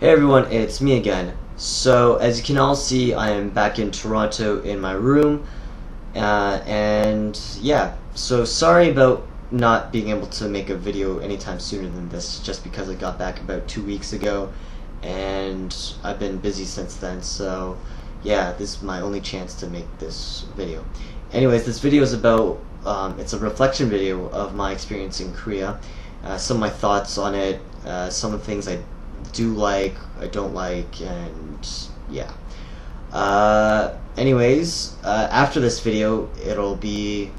Hey everyone, it's me again. So as you can all see, I am back in Toronto in my room, and yeah, so sorry about not being able to make a video anytime sooner than this, just because I got back about 2 weeks ago, and I've been busy since then, so yeah, this is my only chance to make this video. Anyways, this video is about, it's a reflection video of my experience in Korea, some of my thoughts on it, some of the things I do like, I don't like, and yeah. Anyways, after this video, I'll be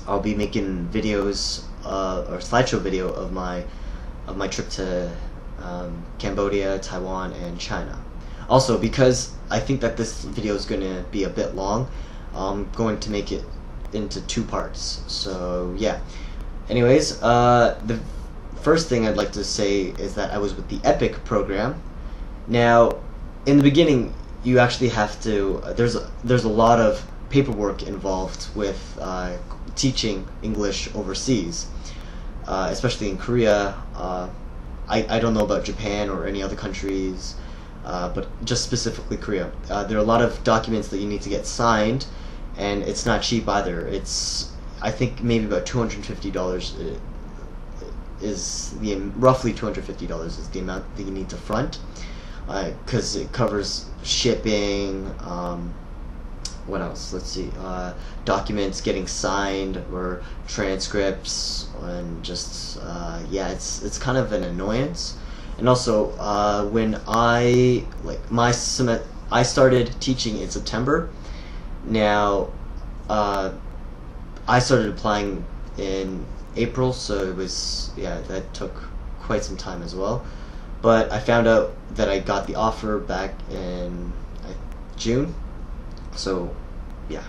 making videos or slideshow video of my trip to Cambodia, Taiwan, and China. Also, because I think that this video is going to be a bit long, I'm going to make it into 2 parts. So yeah. Anyways, the first thing I'd like to say is that I was with the EPIK program. Now, in the beginning, you actually have to. There's a lot of paperwork involved with teaching English overseas, especially in Korea. I don't know about Japan or any other countries, but just specifically Korea. There are a lot of documents that you need to get signed, and it's not cheap either. It's, I think, maybe about $250 is the roughly $250 is the amount that you need to front, because it covers shipping. What else? Let's see. Documents getting signed or transcripts, and just yeah, it's kind of an annoyance. And also, when I started teaching in September. Now, I started applying in April, so it was, yeah, that took quite some time as well. But I found out that I got the offer back in June. So yeah,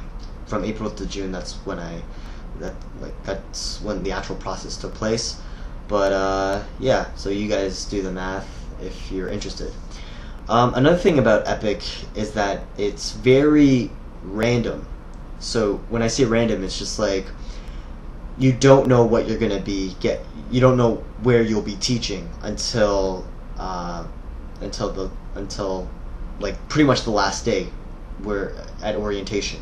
from April to June, that's when that's when the actual process took place. But yeah, so you guys do the math if you're interested. Another thing about EPIK is that it's very random. So when I say random, it's just like you don't know what you're gonna you don't know where you'll be teaching until like pretty much the last day we're at orientation.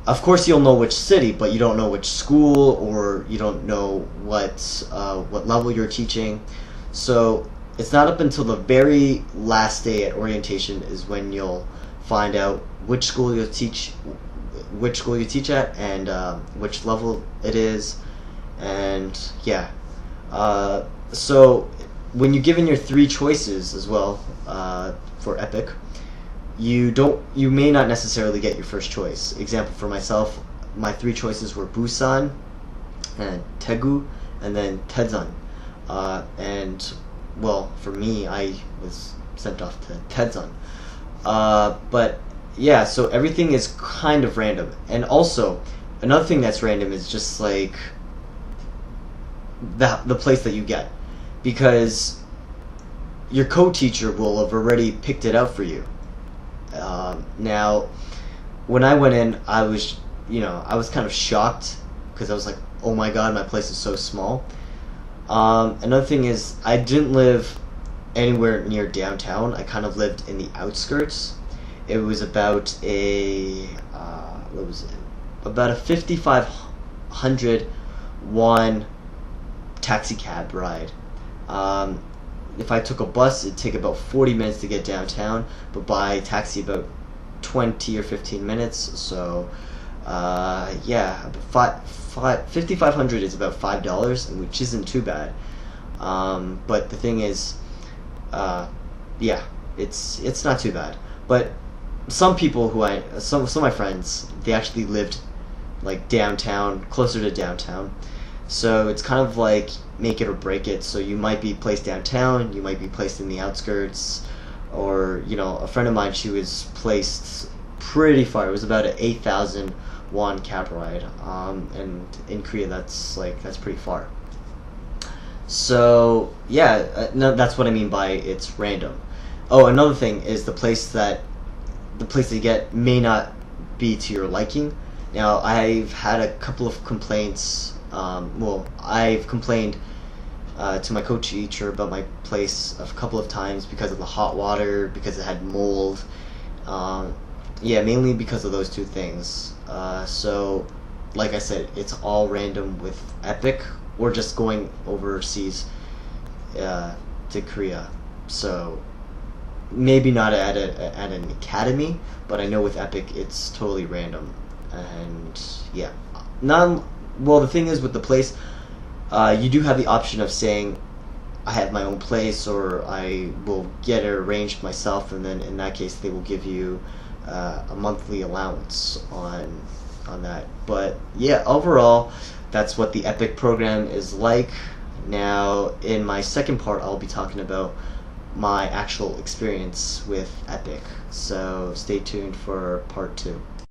Of course you'll know which city, but you don't know which school, or you don't know what level you're teaching. So it's not up until the very last day at orientation is when you'll find out which school you teach at, and which level it is. And yeah, so when you're given your 3 choices as well for EPIK, you may not necessarily get your first choice. Example, for myself, my 3 choices were Busan and Daegu and then Daejeon. And well, for me, I was sent off to Daejeon. But yeah, so everything is kind of random. And also, another thing that's random is just like the place that you get, because your co-teacher will have already picked it out for you. Now, when I went in, I was kind of shocked, because I was like, oh my god, my place is so small. Another thing is, I didn't live anywhere near downtown. I kind of lived in the outskirts. It was about a what was it? About a 5,500 won taxi cab ride. If I took a bus, it'd take about 40 minutes to get downtown, but by taxi about 20 or 15 minutes. So yeah, 5,500 is about $5, which isn't too bad. But the thing is, yeah, it's not too bad. But some people some of my friends, they actually lived like downtown, closer to downtown. So it's kind of like make it or break it. So you might be placed downtown, you might be placed in the outskirts, or a friend of mine, she was placed pretty far. It was about an 8,000 won cab ride, and in Korea that's pretty far. So yeah, no, that's what I mean by it's random. Oh, another thing is the place that you get may not be to your liking. Now, I've had a couple of complaints. Well, I've complained to my co-teacher about my place a couple of times because of the hot water, because it had mold. Yeah, mainly because of those two things. So, like I said, it's all random with EPIK. We're just going overseas to Korea. So, maybe not at an academy, but I know with EPIK it's totally random. And yeah, well, the thing is with the place, you do have the option of saying I have my own place, or I will get it arranged myself, and then in that case they will give you a monthly allowance on that. But yeah, overall, that's what the EPIK program is like. Now, in my second part, I'll be talking about my actual experience with EPIK. So stay tuned for part 2.